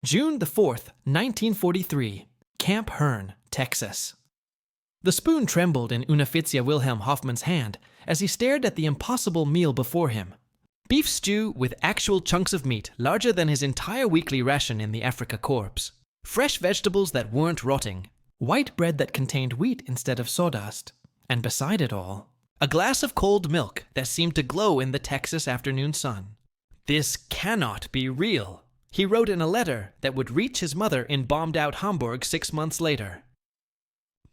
June the 4th, 1943, Camp Hearn, Texas. The spoon trembled in Unteroffizier Wilhelm Hoffmann's hand as he stared at the impossible meal before him. Beef stew with actual chunks of meat larger than his entire weekly ration in the Afrika Korps. Fresh vegetables that weren't rotting. White bread that contained wheat instead of sawdust. And beside it all, a glass of cold milk that seemed to glow in the Texas afternoon sun. "This cannot be real," he wrote in a letter that would reach his mother in bombed-out Hamburg 6 months later.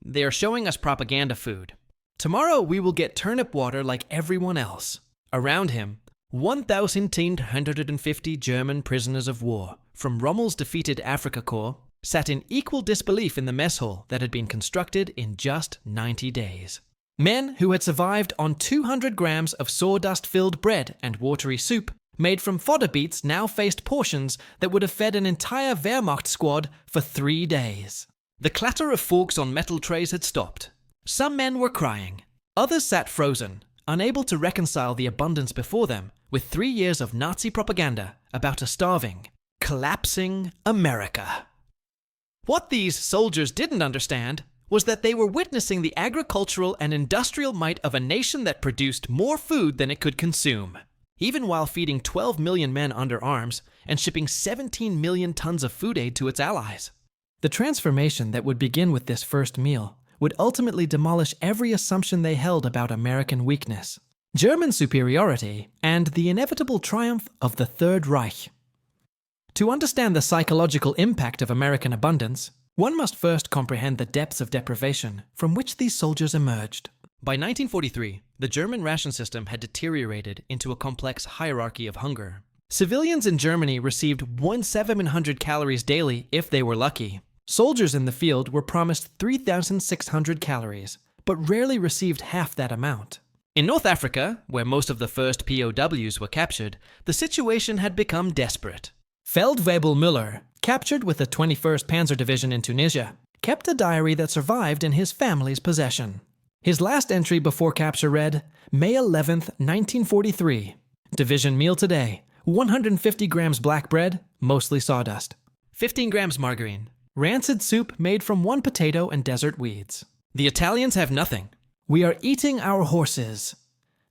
"They are showing us propaganda food. Tomorrow we will get turnip water like everyone else." Around him, 1,250 German prisoners of war from Rommel's defeated Afrika Korps sat in equal disbelief in the mess hall that had been constructed in just 90 days. Men who had survived on 200 grams of sawdust-filled bread and watery soup made from fodder beets now faced portions that would have fed an entire Wehrmacht squad for 3 days. The clatter of forks on metal trays had stopped. Some men were crying. Others sat frozen, unable to reconcile the abundance before them with 3 years of Nazi propaganda about a starving, collapsing America. What these soldiers didn't understand was that they were witnessing the agricultural and industrial might of a nation that produced more food than it could consume, even while feeding 12 million men under arms and shipping 17 million tons of food aid to its allies. The transformation that would begin with this first meal would ultimately demolish every assumption they held about American weakness, German superiority, and the inevitable triumph of the Third Reich. To understand the psychological impact of American abundance, one must first comprehend the depths of deprivation from which these soldiers emerged. By 1943, the German ration system had deteriorated into a complex hierarchy of hunger. Civilians in Germany received 1,700 calories daily if they were lucky. Soldiers in the field were promised 3,600 calories, but rarely received half that amount. In North Africa, where most of the first POWs were captured, the situation had become desperate. Feldwebel Müller, captured with the 21st Panzer Division in Tunisia, kept a diary that survived in his family's possession. His last entry before capture read, May 11th, 1943. Division meal today, 150 grams black bread, mostly sawdust. 15 grams margarine. Rancid soup made from 1 potato and desert weeds. The Italians have nothing. We are eating our horses.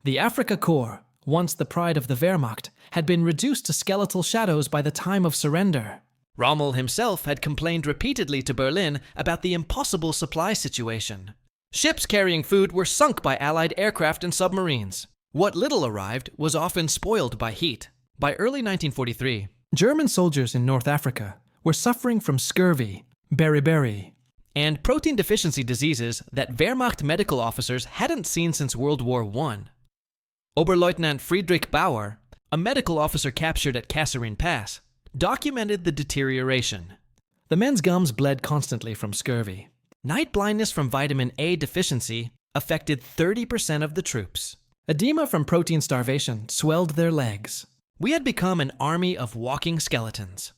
The Afrika Korps, once the pride of the Wehrmacht, had been reduced to skeletal shadows by the time of surrender. Rommel himself had complained repeatedly to Berlin about the impossible supply situation. Ships carrying food were sunk by Allied aircraft and submarines. What little arrived was often spoiled by heat. By early 1943, German soldiers in North Africa were suffering from scurvy, beriberi, and protein deficiency diseases that Wehrmacht medical officers hadn't seen since World War I. Oberleutnant Friedrich Bauer, a medical officer captured at Kasserine Pass, documented the deterioration. The men's gums bled constantly from scurvy. Night blindness from vitamin A deficiency affected 30% of the troops. Edema from protein starvation swelled their legs. We had become an army of walking skeletons.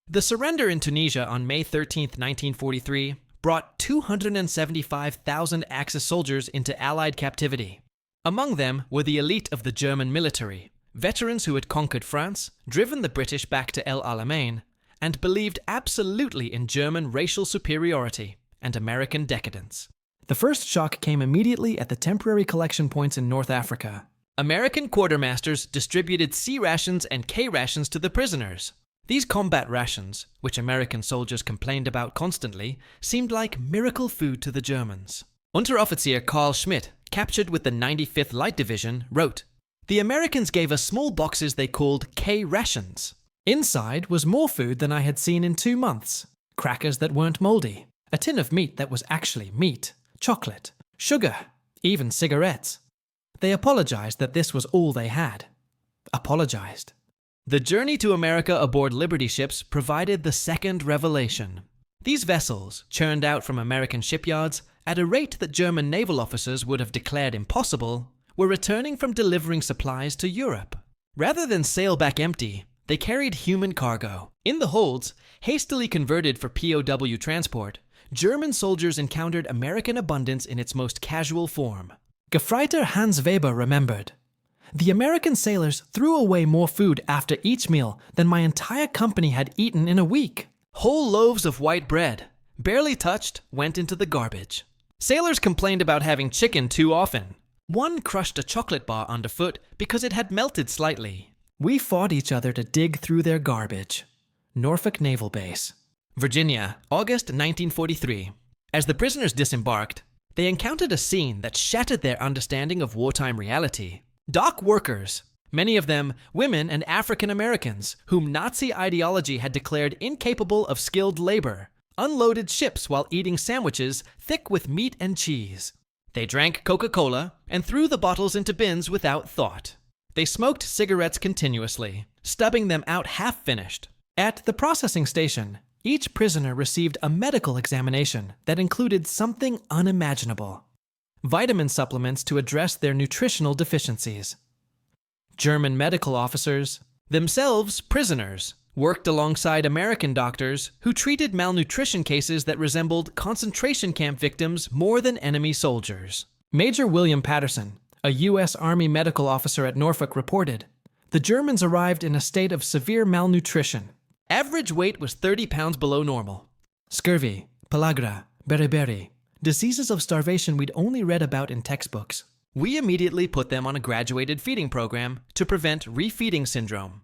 The surrender in Tunisia on May 13, 1943, brought 275,000 Axis soldiers into Allied captivity. Among them were the elite of the German military, veterans who had conquered France, driven the British back to El Alamein, and believed absolutely in German racial superiority and American decadence. The first shock came immediately at the temporary collection points in North Africa. American quartermasters distributed C rations and K rations to the prisoners. These combat rations, which American soldiers complained about constantly, seemed like miracle food to the Germans. Unteroffizier Karl Schmidt, captured with the 95th Light Division, wrote, "The Americans gave us small boxes they called K rations. Inside was more food than I had seen in 2 months. Crackers that weren't moldy, a tin of meat that was actually meat, chocolate, sugar, even cigarettes. They apologized that this was all they had. Apologized." The journey to America aboard Liberty ships provided the second revelation. These vessels, churned out from American shipyards at a rate that German naval officers would have declared impossible, were returning from delivering supplies to Europe. Rather than sail back empty, they carried human cargo. In the holds, hastily converted for POW transport, German soldiers encountered American abundance in its most casual form. Gefreiter Hans Weber remembered, The American sailors threw away more food after each meal than my entire company had eaten in a week. Whole loaves of white bread, barely touched, went into the garbage. Sailors complained about having chicken too often. One crushed a chocolate bar underfoot because it had melted slightly. We fought each other to dig through their garbage. Norfolk Naval Base. Virginia, August 1943. As the prisoners disembarked, they encountered a scene that shattered their understanding of wartime reality. Dock workers, many of them women and African Americans, whom Nazi ideology had declared incapable of skilled labor, unloaded ships while eating sandwiches thick with meat and cheese. They drank Coca-Cola and threw the bottles into bins without thought. They smoked cigarettes continuously, stubbing them out half-finished. At the processing station, each prisoner received a medical examination that included something unimaginable: vitamin supplements to address their nutritional deficiencies. German medical officers, themselves prisoners, worked alongside American doctors who treated malnutrition cases that resembled concentration camp victims more than enemy soldiers. Major William Patterson, a U.S. Army medical officer at Norfolk, reported, "The Germans arrived in a state of severe malnutrition. Average weight was 30 pounds below normal. Scurvy, pellagra, beriberi, diseases of starvation we'd only read about in textbooks. We immediately put them on a graduated feeding program to prevent refeeding syndrome."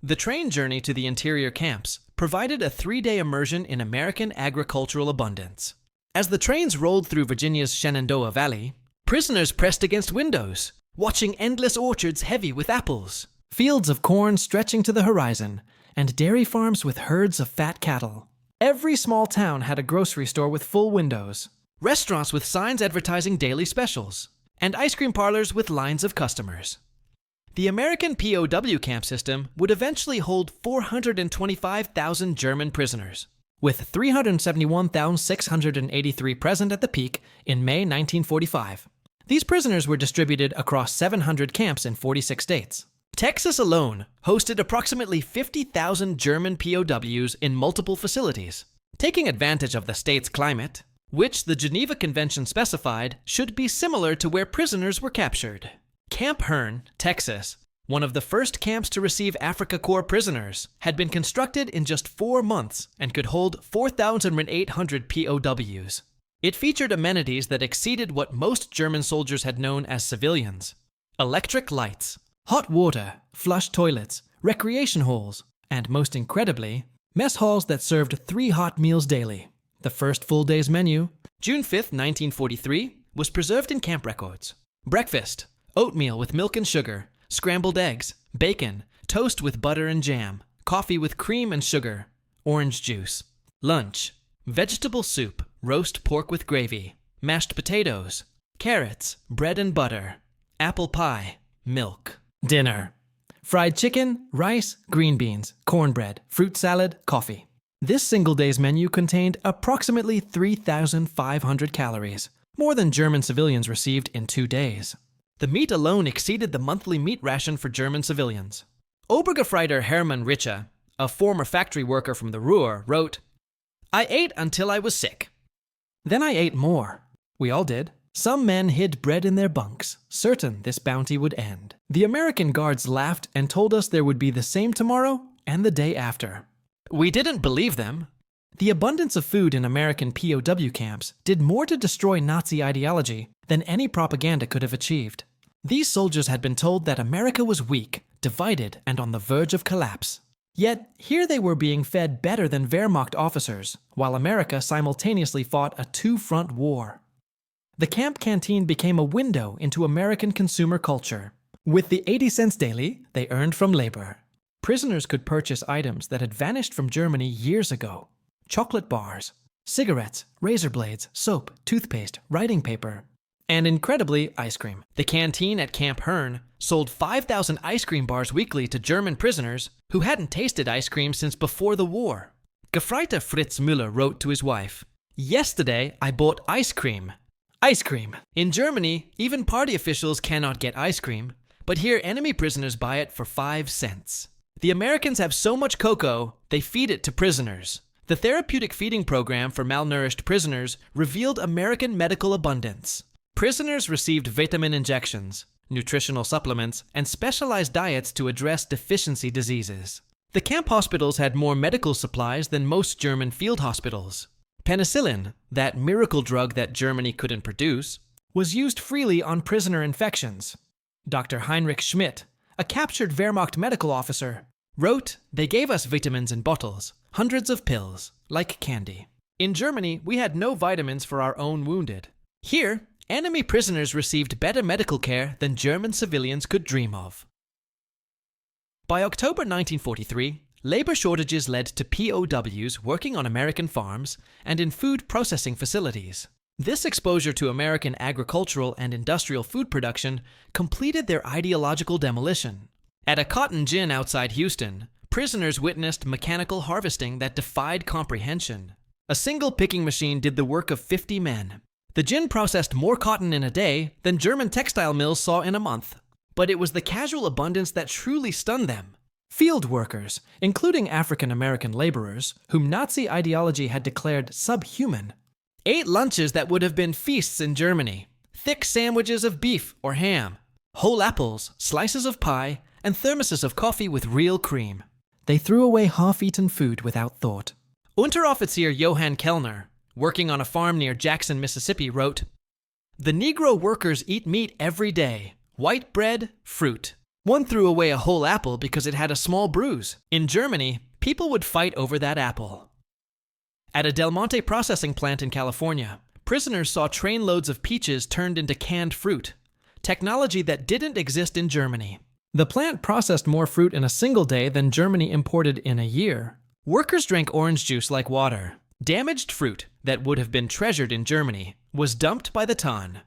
The train journey to the interior camps provided a 3-day immersion in American agricultural abundance. As the trains rolled through Virginia's Shenandoah Valley, prisoners pressed against windows, watching endless orchards heavy with apples, fields of corn stretching to the horizon, and dairy farms with herds of fat cattle. Every small town had a grocery store with full windows, restaurants with signs advertising daily specials, and ice cream parlors with lines of customers. The American POW camp system would eventually hold 425,000 German prisoners, with 371,683 present at the peak in May 1945. These prisoners were distributed across 700 camps in 46 states. Texas alone hosted approximately 50,000 German POWs in multiple facilities. Taking advantage of the state's climate, which the Geneva Convention specified should be similar to where prisoners were captured. Camp Hearn, Texas, one of the first camps to receive Afrika Korps prisoners, had been constructed in just 4 months and could hold 4,800 POWs. It featured amenities that exceeded what most German soldiers had known as civilians: electric lights, hot water, flush toilets, recreation halls, and most incredibly, mess halls that served 3 hot meals daily. The first full day's menu, June 5, 1943, was preserved in camp records. Breakfast: oatmeal with milk and sugar, scrambled eggs, bacon, toast with butter and jam, coffee with cream and sugar, orange juice. Lunch: vegetable soup, roast pork with gravy, mashed potatoes, carrots, bread and butter, apple pie, milk. Dinner: fried chicken, rice, green beans, cornbread, fruit salad, coffee. This single day's menu contained approximately 3,500 calories, more than German civilians received in 2 days. The meat alone exceeded the monthly meat ration for German civilians. Obergefreiter Hermann Richter, a former factory worker from the Ruhr, wrote, "I ate until I was sick. Then I ate more. We all did. Some men hid bread in their bunks, certain this bounty would end. The American guards laughed and told us there would be the same tomorrow and the day after. We didn't believe them. The abundance of food in American POW camps did more to destroy Nazi ideology than any propaganda could have achieved. These soldiers had been told that America was weak, divided, and on the verge of collapse. Yet, here they were being fed better than Wehrmacht officers, while America simultaneously fought a 2-front war. The camp canteen became a window into American consumer culture. With the 80 cents daily they earned from labor, prisoners could purchase items that had vanished from Germany years ago: chocolate bars, cigarettes, razor blades, soap, toothpaste, writing paper, and incredibly, ice cream. The canteen at Camp Hearn sold 5,000 ice cream bars weekly to German prisoners who hadn't tasted ice cream since before the war. Gefreiter Fritz Müller wrote to his wife, "Yesterday I bought ice cream. Ice cream. In Germany, even party officials cannot get ice cream, but here enemy prisoners buy it for 5 cents. The Americans have so much cocoa, they feed it to prisoners." The therapeutic feeding program for malnourished prisoners revealed American medical abundance. Prisoners received vitamin injections, nutritional supplements, and specialized diets to address deficiency diseases. The camp hospitals had more medical supplies than most German field hospitals. Penicillin, that miracle drug that Germany couldn't produce, was used freely on prisoner infections. Dr. Heinrich Schmidt, a captured Wehrmacht medical officer, wrote, "They gave us vitamins in bottles, hundreds of pills, like candy. In Germany, we had no vitamins for our own wounded. Here, enemy prisoners received better medical care than German civilians could dream of." By October 1943, labor shortages led to POWs working on American farms and in food processing facilities. This exposure to American agricultural and industrial food production completed their ideological demolition. At a cotton gin outside Houston, prisoners witnessed mechanical harvesting that defied comprehension. A single picking machine did the work of 50 men. The gin processed more cotton in a day than German textile mills saw in a month. But it was the casual abundance that truly stunned them. Field workers, including African-American laborers, whom Nazi ideology had declared subhuman, ate lunches that would have been feasts in Germany. Thick sandwiches of beef or ham, whole apples, slices of pie, and thermoses of coffee with real cream. They threw away half-eaten food without thought. Unteroffizier Johann Kellner, working on a farm near Jackson, Mississippi, wrote, "The Negro workers eat meat every day, white bread, fruit. One threw away a whole apple because it had a small bruise. In Germany, people would fight over that apple." At a Del Monte processing plant in California, prisoners saw trainloads of peaches turned into canned fruit, technology that didn't exist in Germany. The plant processed more fruit in a single day than Germany imported in a year. Workers drank orange juice like water. Damaged fruit that would have been treasured in Germany was dumped by the ton.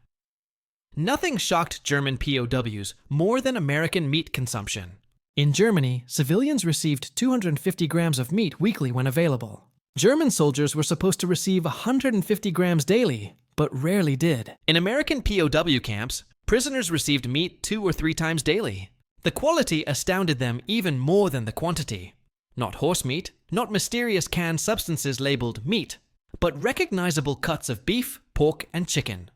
Nothing shocked German POWs more than American meat consumption. In Germany, civilians received 250 grams of meat weekly when available. German soldiers were supposed to receive 150 grams daily, but rarely did. In American POW camps, prisoners received meat 2 or 3 times daily. The quality astounded them even more than the quantity. Not horse meat, not mysterious canned substances labeled meat, but recognizable cuts of beef, pork, and chicken.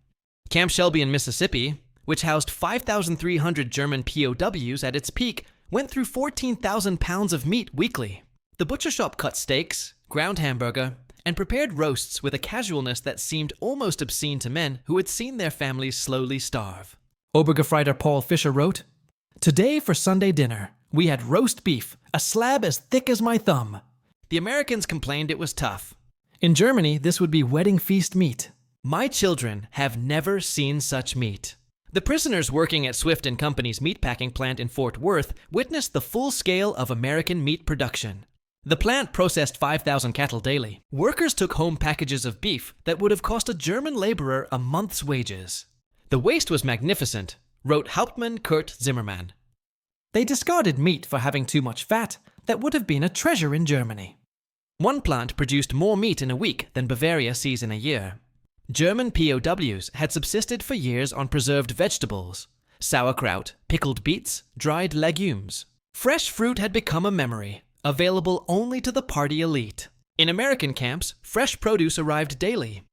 Camp Shelby in Mississippi, which housed 5,300 German POWs at its peak, went through 14,000 pounds of meat weekly. The butcher shop cut steaks, ground hamburger, and prepared roasts with a casualness that seemed almost obscene to men who had seen their families slowly starve. Obergefreiter Paul Fischer wrote, "Today for Sunday dinner, we had roast beef, a slab as thick as my thumb." The Americans complained it was tough. In Germany, this would be wedding feast meat. "My children have never seen such meat." The prisoners working at Swift & Company's meatpacking plant in Fort Worth witnessed the full scale of American meat production. The plant processed 5,000 cattle daily. Workers took home packages of beef that would have cost a German laborer a month's wages. "The waste was magnificent," wrote Hauptmann Kurt Zimmermann. They discarded meat for having too much fat that would have been a treasure in Germany. One plant produced more meat in a week than Bavaria sees in a year. German POWs had subsisted for years on preserved vegetables, sauerkraut, pickled beets, dried legumes. Fresh fruit had become a memory, available only to the party elite. In American camps, fresh produce arrived daily.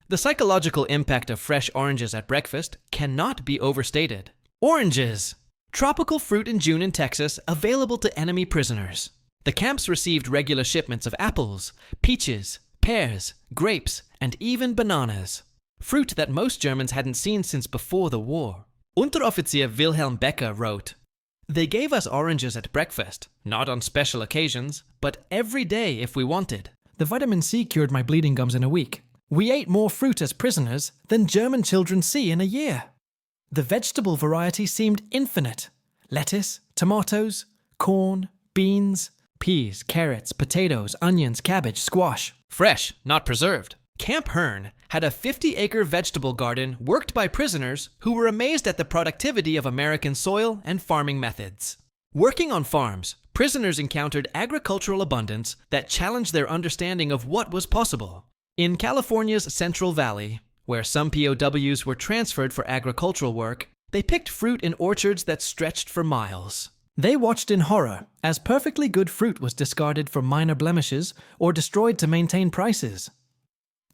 The psychological impact of fresh oranges at breakfast cannot be overstated. Oranges! Tropical fruit in June in Texas, available to enemy prisoners. The camps received regular shipments of apples, peaches, pears, grapes, and even bananas. Fruit that most Germans hadn't seen since before the war. Unteroffizier Wilhelm Becker wrote, "They gave us oranges at breakfast, not on special occasions, but every day if we wanted. The vitamin C cured my bleeding gums in a week. We ate more fruit as prisoners than German children see in a year. The vegetable variety seemed infinite. Lettuce, tomatoes, corn, beans, peas, carrots, potatoes, onions, cabbage, squash. Fresh, not preserved." Camp Hearn had a 50-acre vegetable garden worked by prisoners who were amazed at the productivity of American soil and farming methods. Working on farms, prisoners encountered agricultural abundance that challenged their understanding of what was possible. In California's Central Valley, where some POWs were transferred for agricultural work, they picked fruit in orchards that stretched for miles. They watched in horror as perfectly good fruit was discarded for minor blemishes or destroyed to maintain prices.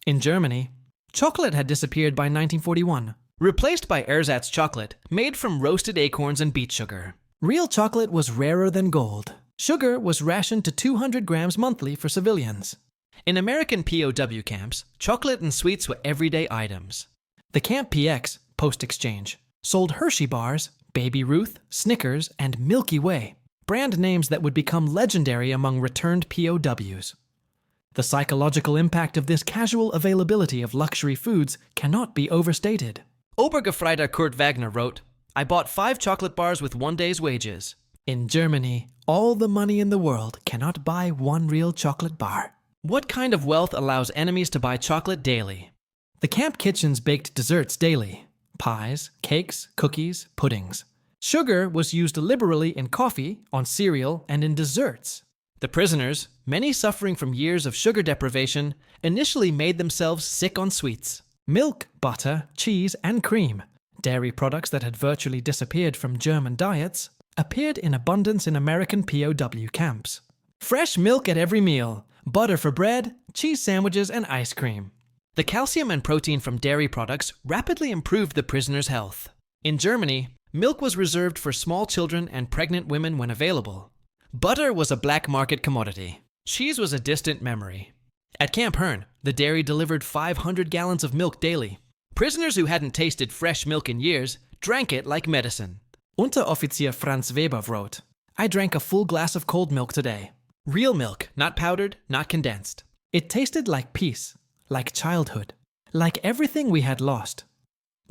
In Germany, chocolate had disappeared by 1941. replaced by ersatz chocolate made from roasted acorns and beet sugar. Real chocolate was rarer than gold. Sugar was rationed to 200 grams monthly for civilians. In American POW camps, chocolate and sweets were everyday items. The Camp PX, post-exchange, sold Hershey bars, Baby Ruth, Snickers, and Milky Way, brand names that would become legendary among returned POWs. The psychological impact of this casual availability of luxury foods cannot be overstated. Obergefreiter Kurt Wagner wrote, "I bought 5 chocolate bars with 1 day's wages." In Germany, all the money in the world cannot buy 1 real chocolate bar. What kind of wealth allows enemies to buy chocolate daily? The camp kitchens baked desserts daily. Pies, cakes, cookies, puddings. Sugar was used liberally in coffee, on cereal, and in desserts. The prisoners, many suffering from years of sugar deprivation, initially made themselves sick on sweets. Milk, butter, cheese, and cream, dairy products that had virtually disappeared from German diets, appeared in abundance in American POW camps. Fresh milk at every meal, butter for bread, cheese sandwiches, and ice cream. The calcium and protein from dairy products rapidly improved the prisoners' health. In Germany, milk was reserved for small children and pregnant women when available. Butter was a black market commodity. Cheese was a distant memory. At Camp Hearn, the dairy delivered 500 gallons of milk daily. Prisoners who hadn't tasted fresh milk in years drank it like medicine. Unteroffizier Franz Weber wrote, "I drank a full glass of cold milk today. Real milk, not powdered, not condensed. It tasted like peace, like childhood, like everything we had lost."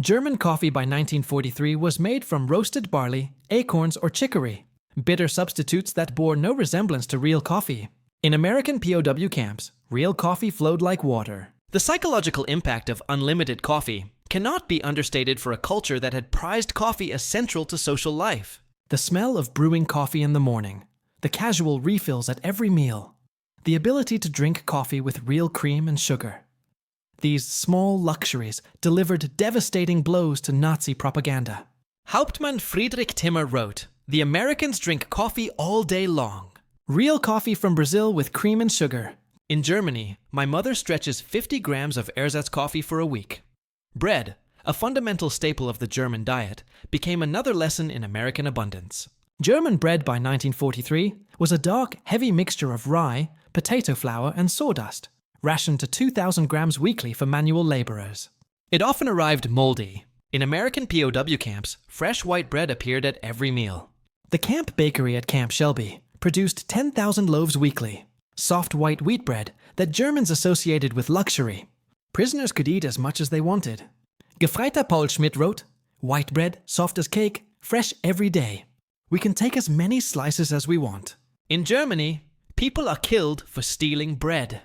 German coffee by 1943 was made from roasted barley, acorns, or chicory, bitter substitutes that bore no resemblance to real coffee. In American POW camps, real coffee flowed like water. The psychological impact of unlimited coffee cannot be understated for a culture that had prized coffee as central to social life. The smell of brewing coffee in the morning, the casual refills at every meal, the ability to drink coffee with real cream and sugar. These small luxuries delivered devastating blows to Nazi propaganda. Hauptmann Friedrich Timmer wrote, "The Americans drink coffee all day long. Real coffee from Brazil with cream and sugar. In Germany, my mother stretches 50 grams of ersatz coffee for a week." Bread, a fundamental staple of the German diet, became another lesson in American abundance. German bread by 1943 was a dark, heavy mixture of rye, potato flour, and sawdust, rationed to 2,000 grams weekly for manual laborers. It often arrived moldy. In American POW camps, fresh white bread appeared at every meal. The camp bakery at Camp Shelby produced 10,000 loaves weekly, soft white wheat bread that Germans associated with luxury. Prisoners could eat as much as they wanted. Gefreiter Paul Schmidt wrote, "White bread, soft as cake, fresh every day. We can take as many slices as we want." In Germany, people are killed for stealing bread.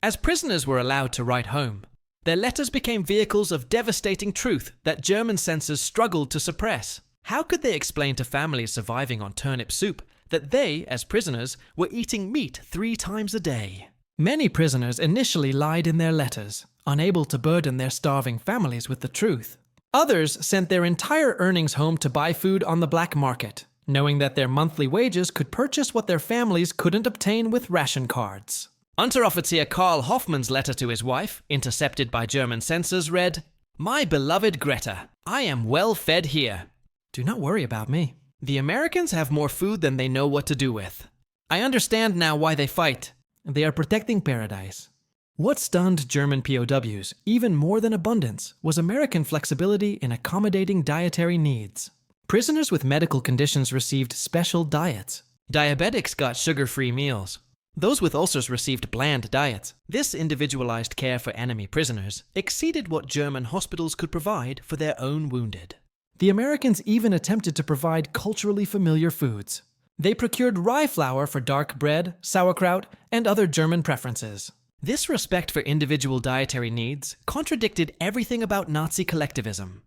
As prisoners were allowed to write home, their letters became vehicles of devastating truth that German censors struggled to suppress. How could they explain to families surviving on turnip soup that they, as prisoners, were eating meat 3 times a day? Many prisoners initially lied in their letters, unable to burden their starving families with the truth. Others sent their entire earnings home to buy food on the black market, knowing that their monthly wages could purchase what their families couldn't obtain with ration cards. Unteroffizier Karl Hoffmann's letter to his wife, intercepted by German censors, read, "My beloved Greta, I am well fed here. Do not worry about me. The Americans have more food than they know what to do with. I understand now why they fight. They are protecting paradise." What stunned German POWs, even more than abundance, was American flexibility in accommodating dietary needs. Prisoners with medical conditions received special diets. Diabetics got sugar-free meals. Those with ulcers received bland diets. This individualized care for enemy prisoners exceeded what German hospitals could provide for their own wounded. The Americans even attempted to provide culturally familiar foods. They procured rye flour for dark bread, sauerkraut, and other German preferences. This respect for individual dietary needs contradicted everything about Nazi collectivism.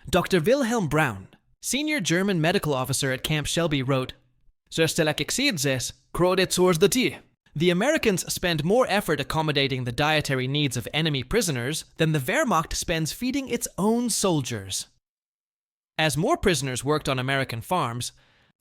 Dr. Wilhelm Braun, senior German medical officer at Camp Shelby, wrote, "The Americans spend more effort accommodating the dietary needs of enemy prisoners than the Wehrmacht spends feeding its own soldiers." As more prisoners worked on American farms,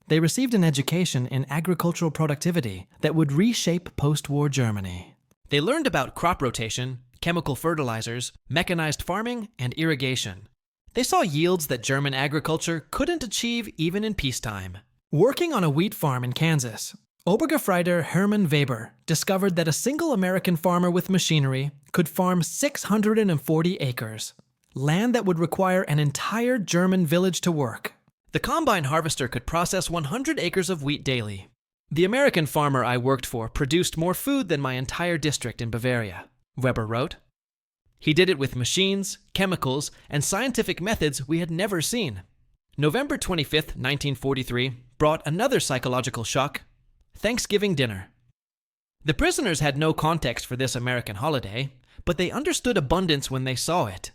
they received an education in agricultural productivity that would reshape post-war Germany. They learned about crop rotation, chemical fertilizers, mechanized farming, and irrigation. They saw yields that German agriculture couldn't achieve even in peacetime. Working on a wheat farm in Kansas, Obergefreiter Hermann Weber discovered that a single American farmer with machinery could farm 640 acres, land that would require an entire German village to work. The combine harvester could process 100 acres of wheat daily. The American farmer I worked for produced more food than my entire district in Bavaria, Weber wrote. He did it with machines, chemicals, and scientific methods we had never seen. November 25, 1943, brought another psychological shock: Thanksgiving dinner. The prisoners had no context for this American holiday, but they understood abundance when they saw it.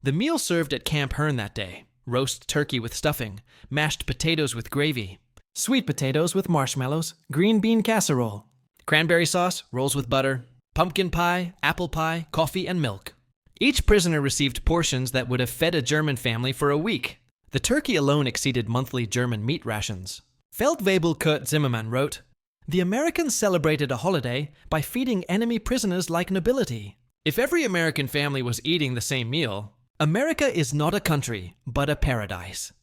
The meal served at Camp Hearn that day: roast turkey with stuffing, mashed potatoes with gravy, sweet potatoes with marshmallows, green bean casserole, cranberry sauce, rolls with butter, pumpkin pie, apple pie, coffee, and milk. Each prisoner received portions that would have fed a German family for a week. The turkey alone exceeded monthly German meat rations. Feldwebel Kurt Zimmermann wrote, "The Americans celebrated a holiday by feeding enemy prisoners like nobility. If every American family was eating the same meal, America is not a country, but a paradise."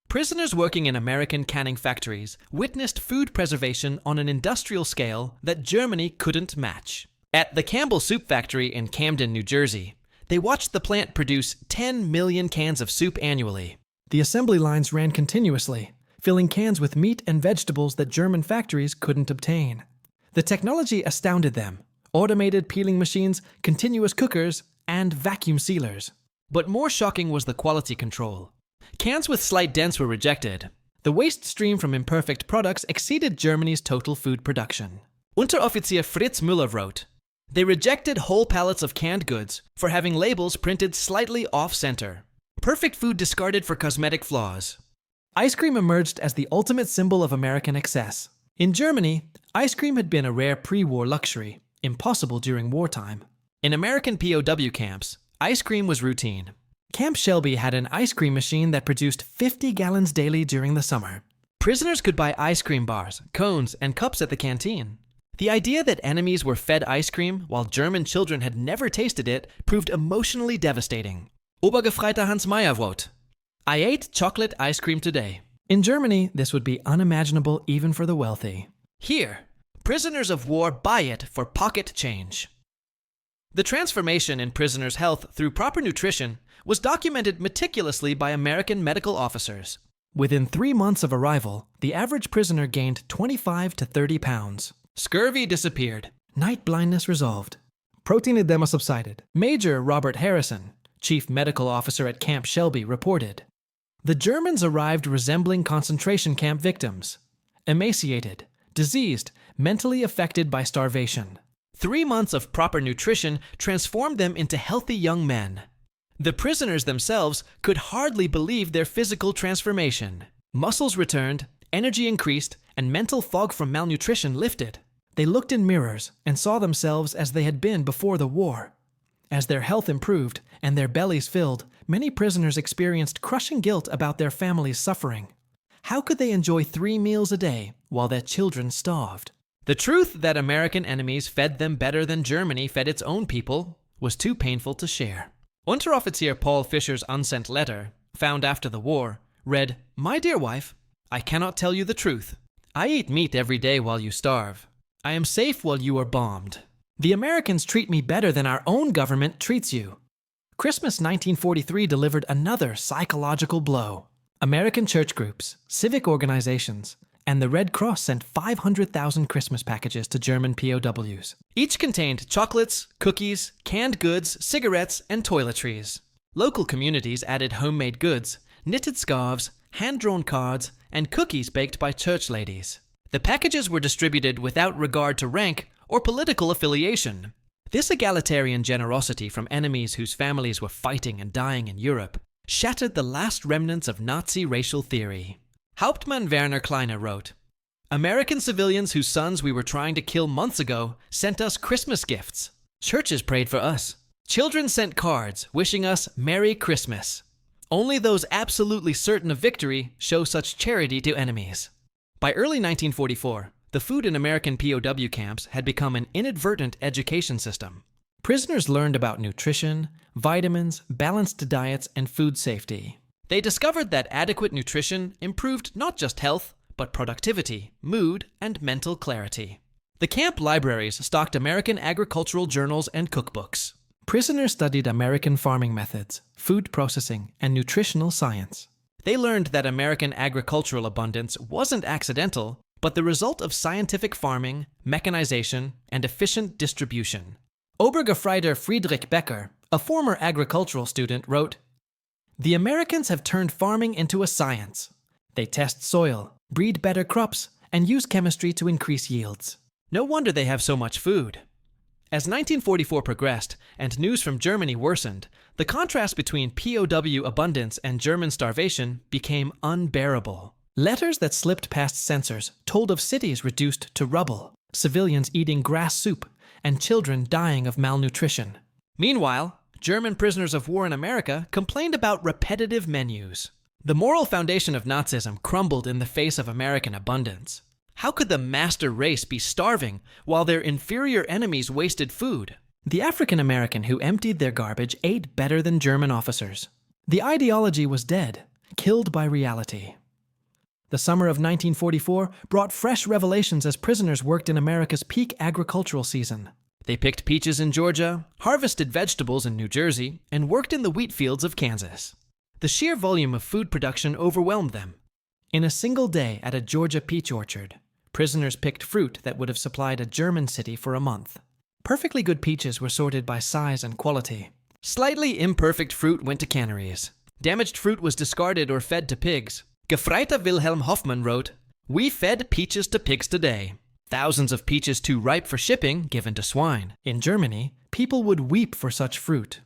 Prisoners working in American canning factories witnessed food preservation on an industrial scale that Germany couldn't match. At the Campbell Soup Factory in Camden, New Jersey, they watched the plant produce 10 million cans of soup annually. The assembly lines ran continuously, filling cans with meat and vegetables that German factories couldn't obtain. The technology astounded them: automated peeling machines, continuous cookers, and vacuum sealers. But more shocking was the quality control. Cans with slight dents were rejected. The waste stream from imperfect products exceeded Germany's total food production. Unteroffizier Fritz Müller wrote, "They rejected whole pallets of canned goods for having labels printed slightly off-center. Perfect food discarded for cosmetic flaws." Ice cream emerged as the ultimate symbol of American excess. In Germany, ice cream had been a rare pre-war luxury, impossible during wartime. In American POW camps, ice cream was routine. Camp Shelby had an ice cream machine that produced 50 gallons daily during the summer. Prisoners could buy ice cream bars, cones, and cups at the canteen. The idea that enemies were fed ice cream while German children had never tasted it proved emotionally devastating. Obergefreiter Hans Meyer wrote, "I ate chocolate ice cream today." In Germany, this would be unimaginable even for the wealthy. Here, prisoners of war buy it for pocket change. The transformation in prisoners' health through proper nutrition was documented meticulously by American medical officers. Within 3 months of arrival, the average prisoner gained 25 to 30 pounds. Scurvy disappeared. Night blindness resolved. Protein edema subsided. Major Robert Harrison, chief medical officer at Camp Shelby, reported, "The Germans arrived resembling concentration camp victims, emaciated, diseased, mentally affected by starvation. 3 months of proper nutrition transformed them into healthy young men. The prisoners themselves could hardly believe their physical transformation. Muscles returned, energy increased, and mental fog from malnutrition lifted. They looked in mirrors and saw themselves as they had been before the war. As their health improved and their bellies filled, many prisoners experienced crushing guilt about their families' suffering. How could they enjoy 3 meals a day while their children starved?" The truth that American enemies fed them better than Germany fed its own people was too painful to share. Unteroffizier Paul Fischer's unsent letter, found after the war, read, "My dear wife, I cannot tell you the truth. I eat meat every day while you starve. I am safe while you are bombed. The Americans treat me better than our own government treats you." Christmas 1943 delivered another psychological blow. American church groups, civic organizations, and the Red Cross sent 500,000 Christmas packages to German POWs. Each contained chocolates, cookies, canned goods, cigarettes, and toiletries. Local communities added homemade goods, knitted scarves, hand-drawn cards, and cookies baked by church ladies. The packages were distributed without regard to rank or political affiliation. This egalitarian generosity from enemies whose families were fighting and dying in Europe shattered the last remnants of Nazi racial theory. Hauptmann Werner Kleiner wrote, "American civilians whose sons we were trying to kill months ago sent us Christmas gifts. Churches prayed for us. Children sent cards wishing us Merry Christmas. Only those absolutely certain of victory show such charity to enemies." By early 1944, the food in American POW camps had become an inadvertent education system. Prisoners learned about nutrition, vitamins, balanced diets, and food safety. They discovered that adequate nutrition improved not just health, but productivity, mood, and mental clarity. The camp libraries stocked American agricultural journals and cookbooks. Prisoners studied American farming methods, food processing, and nutritional science. They learned that American agricultural abundance wasn't accidental, but the result of scientific farming, mechanization, and efficient distribution. Obergefreiter Friedrich Becker, a former agricultural student, wrote, "The Americans have turned farming into a science. They test soil, breed better crops, and use chemistry to increase yields. No wonder they have so much food." As 1944 progressed and news from Germany worsened, the contrast between POW abundance and German starvation became unbearable. Letters that slipped past censors told of cities reduced to rubble, civilians eating grass soup, and children dying of malnutrition. Meanwhile, German prisoners of war in America complained about repetitive menus. The moral foundation of Nazism crumbled in the face of American abundance. How could the master race be starving while their inferior enemies wasted food? The African American who emptied their garbage ate better than German officers. The ideology was dead, killed by reality. The summer of 1944 brought fresh revelations as prisoners worked in America's peak agricultural season. They picked peaches in Georgia, harvested vegetables in New Jersey, and worked in the wheat fields of Kansas. The sheer volume of food production overwhelmed them. In a single day at a Georgia peach orchard, prisoners picked fruit that would have supplied a German city for a month. Perfectly good peaches were sorted by size and quality. Slightly imperfect fruit went to canneries. Damaged fruit was discarded or fed to pigs. Gefreiter Wilhelm Hoffmann wrote, "We fed peaches to pigs today. Thousands of peaches too ripe for shipping given to swine." In Germany, people would weep for such fruit.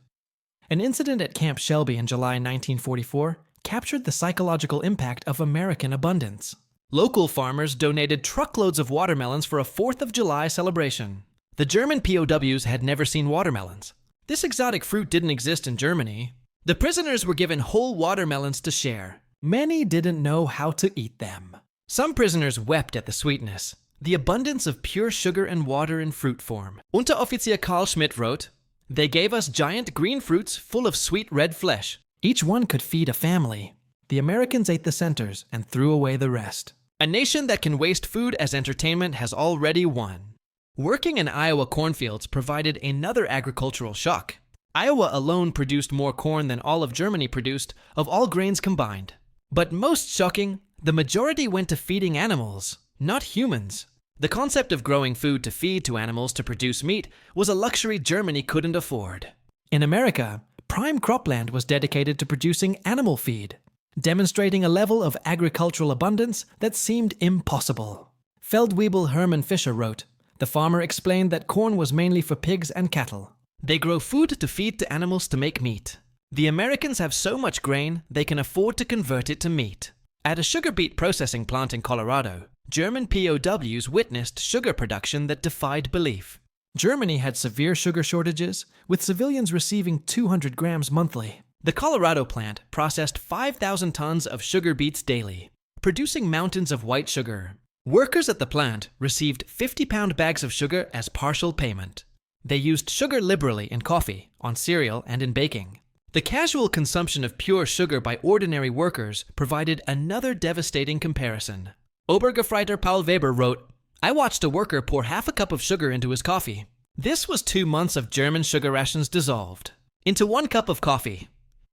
An incident at Camp Shelby in July 1944 captured the psychological impact of American abundance. Local farmers donated truckloads of watermelons for a 4th of July celebration. The German POWs had never seen watermelons. This exotic fruit didn't exist in Germany. The prisoners were given whole watermelons to share. Many didn't know how to eat them. Some prisoners wept at the sweetness, the abundance of pure sugar and water in fruit form. Unteroffizier Karl Schmidt wrote, "They gave us giant green fruits full of sweet red flesh. Each one could feed a family. The Americans ate the centers and threw away the rest. A nation that can waste food as entertainment has already won." Working in Iowa cornfields provided another agricultural shock. Iowa alone produced more corn than all of Germany produced, of all grains combined. But most shocking, the majority went to feeding animals, not humans. The concept of growing food to feed to animals to produce meat was a luxury Germany couldn't afford. In America, prime cropland was dedicated to producing animal feed, demonstrating a level of agricultural abundance that seemed impossible. Feldwebel Hermann Fischer wrote, "The farmer explained that corn was mainly for pigs and cattle. They grow food to feed to animals to make meat. The Americans have so much grain, they can afford to convert it to meat." At a sugar beet processing plant in Colorado, German POWs witnessed sugar production that defied belief. Germany had severe sugar shortages, with civilians receiving 200 grams monthly. The Colorado plant processed 5,000 tons of sugar beets daily, producing mountains of white sugar. Workers at the plant received 50-pound bags of sugar as partial payment. They used sugar liberally in coffee, on cereal, and in baking. The casual consumption of pure sugar by ordinary workers provided another devastating comparison. Obergefreiter Paul Weber wrote, "I watched a worker pour half a cup of sugar into his coffee. This was 2 months of German sugar rations dissolved into 1 cup of coffee."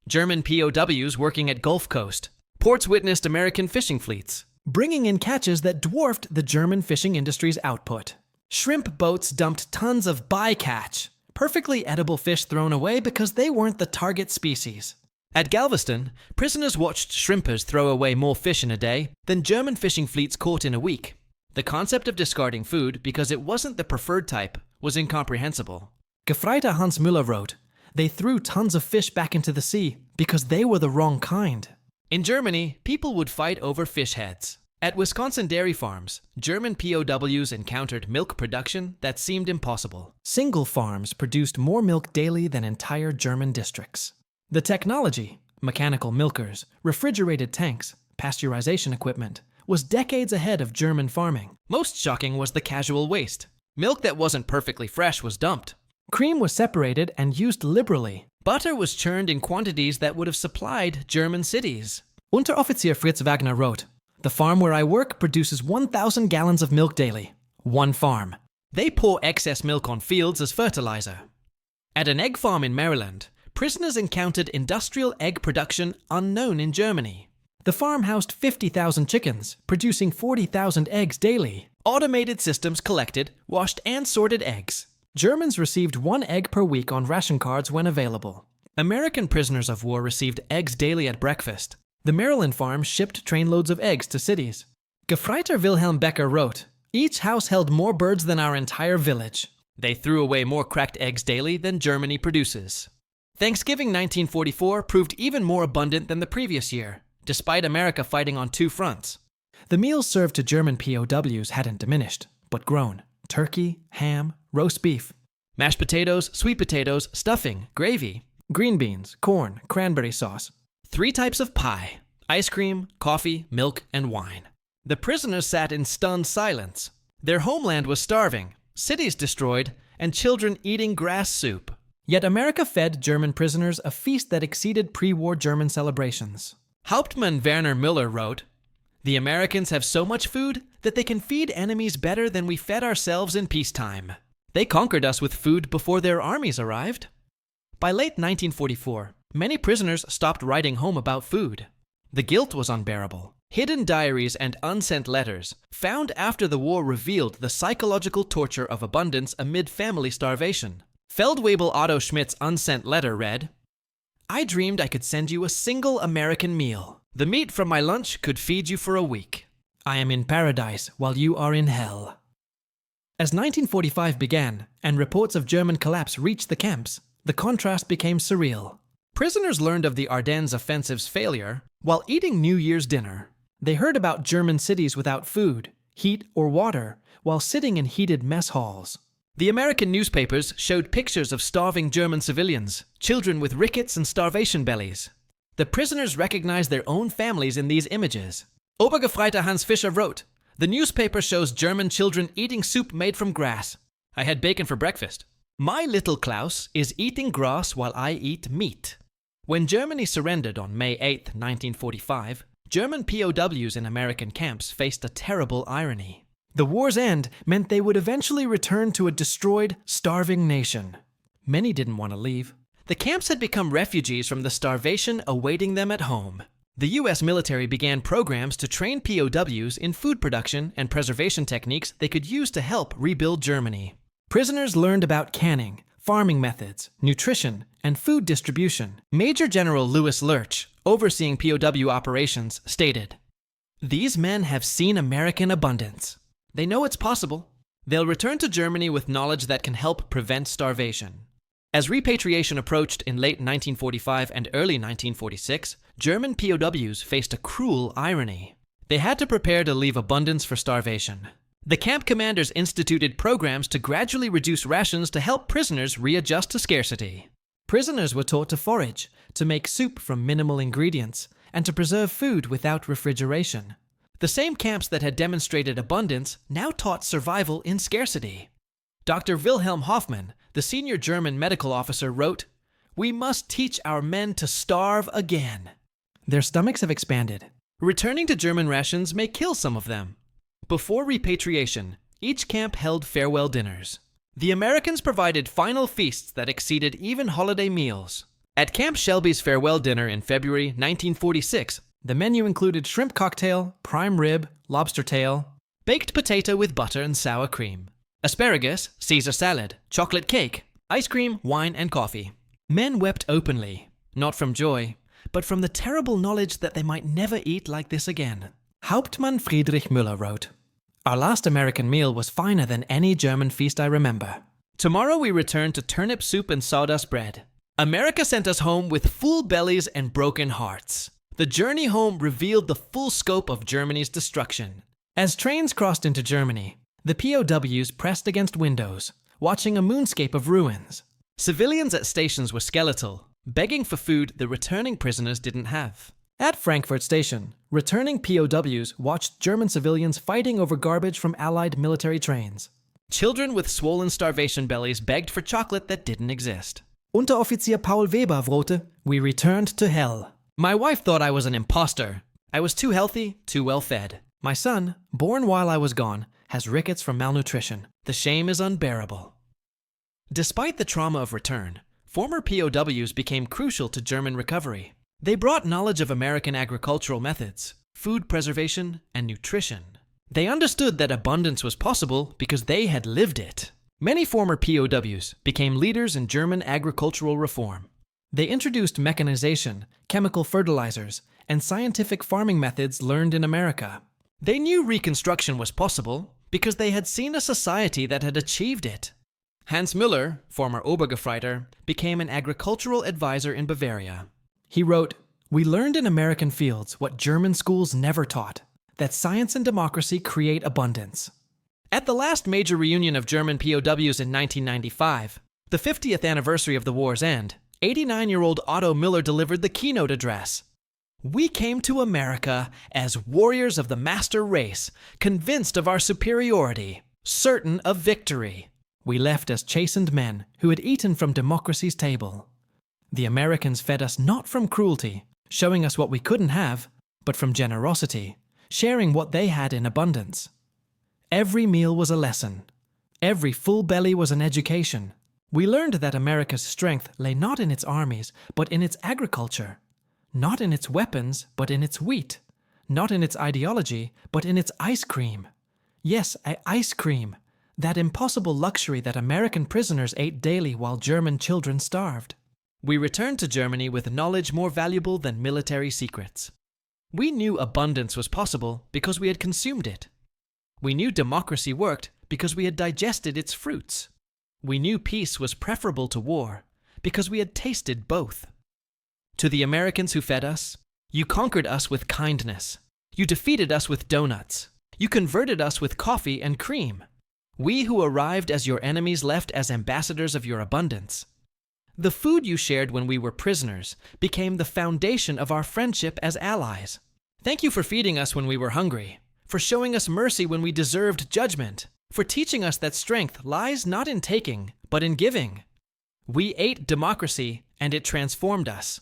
German POWs working at Gulf Coast. Ports witnessed American fishing fleets, bringing in catches that dwarfed the German fishing industry's output. Shrimp boats dumped tons of bycatch, perfectly edible fish thrown away because they weren't the target species. At Galveston, prisoners watched shrimpers throw away more fish in a day than German fishing fleets caught in a week. The concept of discarding food because it wasn't the preferred type was incomprehensible. Gefreiter Hans Müller wrote, "They threw tons of fish back into the sea because they were the wrong kind." In Germany, people would fight over fish heads. At Wisconsin dairy farms, German POWs encountered milk production that seemed impossible. Single farms produced more milk daily than entire German districts. The technology, mechanical milkers, refrigerated tanks, pasteurization equipment, was decades ahead of German farming. Most shocking was the casual waste. Milk that wasn't perfectly fresh was dumped. Cream was separated and used liberally. Butter was churned in quantities that would have supplied German cities. Unteroffizier Fritz Wagner wrote, "The farm where I work produces 1,000 gallons of milk daily. One farm. They pour excess milk on fields as fertilizer." At an egg farm in Maryland, prisoners encountered industrial egg production unknown in Germany. The farm housed 50,000 chickens, producing 40,000 eggs daily. Automated systems collected, washed, and sorted eggs. Germans received 1 egg per week on ration cards when available. American prisoners of war received eggs daily at breakfast. The Maryland farm shipped trainloads of eggs to cities. Gefreiter Wilhelm Becker wrote, "Each house held more birds than our entire village. They threw away more cracked eggs daily than Germany produces." Thanksgiving 1944 proved even more abundant than the previous year, despite America fighting on 2 fronts. The meals served to German POWs hadn't diminished, but grown. Turkey, ham, roast beef, mashed potatoes, sweet potatoes, stuffing, gravy, green beans, corn, cranberry sauce, 3 types of pie, ice cream, coffee, milk, and wine. The prisoners sat in stunned silence. Their homeland was starving, cities destroyed, and children eating grass soup. Yet America fed German prisoners a feast that exceeded pre-war German celebrations. Hauptmann Werner Müller wrote, "The Americans have so much food that they can feed enemies better than we fed ourselves in peacetime. They conquered us with food before their armies arrived." By late 1944, many prisoners stopped writing home about food. The guilt was unbearable. Hidden diaries and unsent letters, found after the war, revealed the psychological torture of abundance amid family starvation. Feldwebel Otto Schmidt's unsent letter read, "I dreamed I could send you a single American meal. The meat from my lunch could feed you for a week. I am in paradise while you are in hell." As 1945 began, and reports of German collapse reached the camps, the contrast became surreal. Prisoners learned of the Ardennes offensive's failure while eating New Year's dinner. They heard about German cities without food, heat, or water while sitting in heated mess halls. The American newspapers showed pictures of starving German civilians, children with rickets and starvation bellies. The prisoners recognized their own families in these images. Obergefreiter Hans Fischer wrote, "The newspaper shows German children eating soup made from grass. I had bacon for breakfast. My little Klaus is eating grass while I eat meat." When Germany surrendered on May 8, 1945, German POWs in American camps faced a terrible irony. The war's end meant they would eventually return to a destroyed, starving nation. Many didn't want to leave. The camps had become refugees from the starvation awaiting them at home. The US military began programs to train POWs in food production and preservation techniques they could use to help rebuild Germany. Prisoners learned about canning, farming methods, nutrition, and food distribution. Major General Louis Lurch, overseeing POW operations, stated, "These men have seen American abundance. They know it's possible. They'll return to Germany with knowledge that can help prevent starvation." As repatriation approached in late 1945 and early 1946, German POWs faced a cruel irony. They had to prepare to leave abundance for starvation. The camp commanders instituted programs to gradually reduce rations to help prisoners readjust to scarcity. Prisoners were taught to forage, to make soup from minimal ingredients, and to preserve food without refrigeration. The same camps that had demonstrated abundance now taught survival in scarcity. Dr. Wilhelm Hoffmann, the senior German medical officer, wrote, "We must teach our men to starve again." Their stomachs have expanded. Returning to German rations may kill some of them. Before repatriation, each camp held farewell dinners. The Americans provided final feasts that exceeded even holiday meals. At Camp Shelby's farewell dinner in February 1946, the menu included shrimp cocktail, prime rib, lobster tail, baked potato with butter and sour cream, asparagus, Caesar salad, chocolate cake, ice cream, wine, and coffee. Men wept openly, not from joy, but from the terrible knowledge that they might never eat like this again. Hauptmann Friedrich Müller wrote, "Our last American meal was finer than any German feast I remember. Tomorrow we return to turnip soup and sawdust bread. America sent us home with full bellies and broken hearts." The journey home revealed the full scope of Germany's destruction. As trains crossed into Germany, the POWs pressed against windows, watching a moonscape of ruins. Civilians at stations were skeletal, begging for food the returning prisoners didn't have. At Frankfurt Station, returning POWs watched German civilians fighting over garbage from Allied military trains. Children with swollen starvation bellies begged for chocolate that didn't exist. Unteroffizier Paul Weber wrote, "We returned to hell." My wife thought I was an imposter. I was too healthy, too well fed. My son, born while I was gone, has rickets from malnutrition. The shame is unbearable. Despite the trauma of return, former POWs became crucial to German recovery. They brought knowledge of American agricultural methods, food preservation, and nutrition. They understood that abundance was possible because they had lived it. Many former POWs became leaders in German agricultural reform. They introduced mechanization, chemical fertilizers, and scientific farming methods learned in America. They knew Reconstruction was possible because they had seen a society that had achieved it. Hans Müller, former Obergefreiter, became an agricultural advisor in Bavaria. He wrote, "We learned in American fields what German schools never taught, that science and democracy create abundance." At the last major reunion of German POWs in 1995, the 50th anniversary of the war's end, 89-year-old Otto Müller delivered the keynote address. "We came to America as warriors of the master race, convinced of our superiority, certain of victory. We left as chastened men who had eaten from democracy's table. The Americans fed us not from cruelty, showing us what we couldn't have, but from generosity, sharing what they had in abundance. Every meal was a lesson. Every full belly was an education. We learned that America's strength lay not in its armies, but in its agriculture. Not in its weapons, but in its wheat. Not in its ideology, but in its ice cream. Yes, ice cream. That impossible luxury that American prisoners ate daily while German children starved." We returned to Germany with knowledge more valuable than military secrets. We knew abundance was possible because we had consumed it. We knew democracy worked because we had digested its fruits. We knew peace was preferable to war because we had tasted both. To the Americans who fed us, "You conquered us with kindness. You defeated us with donuts. You converted us with coffee and cream. We who arrived as your enemies left as ambassadors of your abundance. The food you shared when we were prisoners became the foundation of our friendship as allies. Thank you for feeding us when we were hungry, for showing us mercy when we deserved judgment, for teaching us that strength lies not in taking, but in giving. We ate democracy, and it transformed us."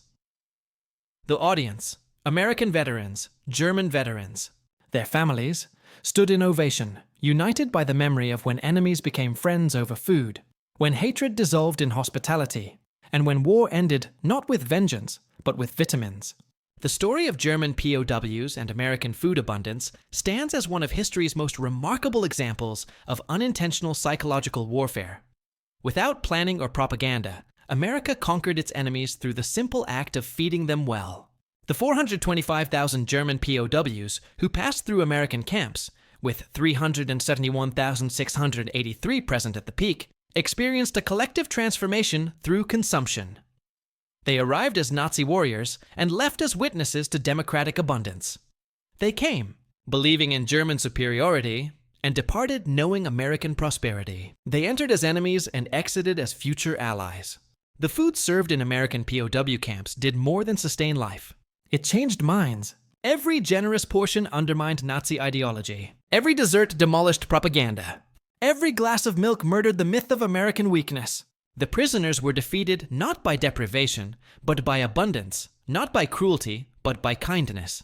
The audience, American veterans, German veterans, their families, stood in ovation, united by the memory of when enemies became friends over food, when hatred dissolved in hospitality, and when war ended not with vengeance, but with vitamins. The story of German POWs and American food abundance stands as one of history's most remarkable examples of unintentional psychological warfare. Without planning or propaganda, America conquered its enemies through the simple act of feeding them well. The 425,000 German POWs who passed through American camps, with 371,683 present at the peak, experienced a collective transformation through consumption. They arrived as Nazi warriors and left as witnesses to democratic abundance. They came, believing in German superiority, and departed knowing American prosperity. They entered as enemies and exited as future allies. The food served in American POW camps did more than sustain life. It changed minds. Every generous portion undermined Nazi ideology. Every dessert demolished propaganda. Every glass of milk murdered the myth of American weakness. The prisoners were defeated not by deprivation, but by abundance, not by cruelty, but by kindness.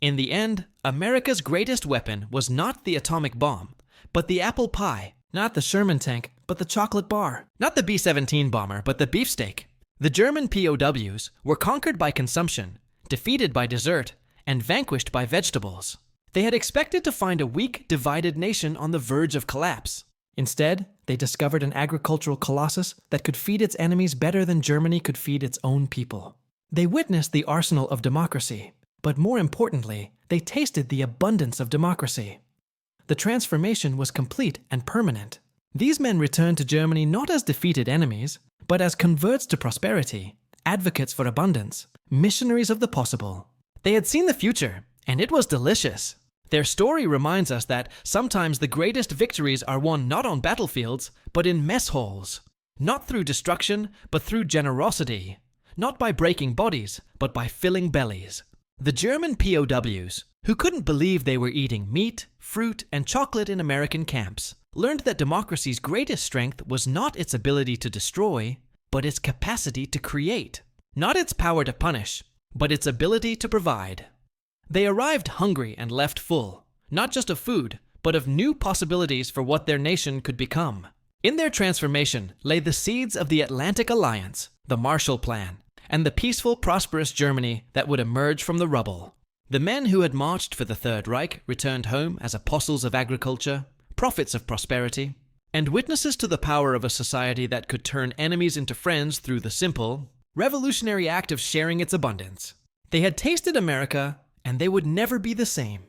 In the end, America's greatest weapon was not the atomic bomb, but the apple pie. Not the Sherman tank, but the chocolate bar. Not the B-17 bomber, but the beefsteak. The German POWs were conquered by consumption, defeated by dessert, and vanquished by vegetables. They had expected to find a weak, divided nation on the verge of collapse. Instead, they discovered an agricultural colossus that could feed its enemies better than Germany could feed its own people. They witnessed the arsenal of democracy, but more importantly, they tasted the abundance of democracy. The transformation was complete and permanent. These men returned to Germany not as defeated enemies, but as converts to prosperity, advocates for abundance, missionaries of the possible. They had seen the future, and it was delicious. Their story reminds us that sometimes the greatest victories are won not on battlefields, but in mess halls. Not through destruction, but through generosity. Not by breaking bodies, but by filling bellies. The German POWs, who couldn't believe they were eating meat, fruit, and chocolate in American camps, learned that democracy's greatest strength was not its ability to destroy, but its capacity to create. Not its power to punish, but its ability to provide. They arrived hungry and left full, not just of food, but of new possibilities for what their nation could become. In their transformation lay the seeds of the Atlantic Alliance, the Marshall Plan, and the peaceful, prosperous Germany that would emerge from the rubble. The men who had marched for the Third Reich returned home as apostles of agriculture, prophets of prosperity, and witnesses to the power of a society that could turn enemies into friends through the simple, revolutionary act of sharing its abundance. They had tasted America, and they would never be the same.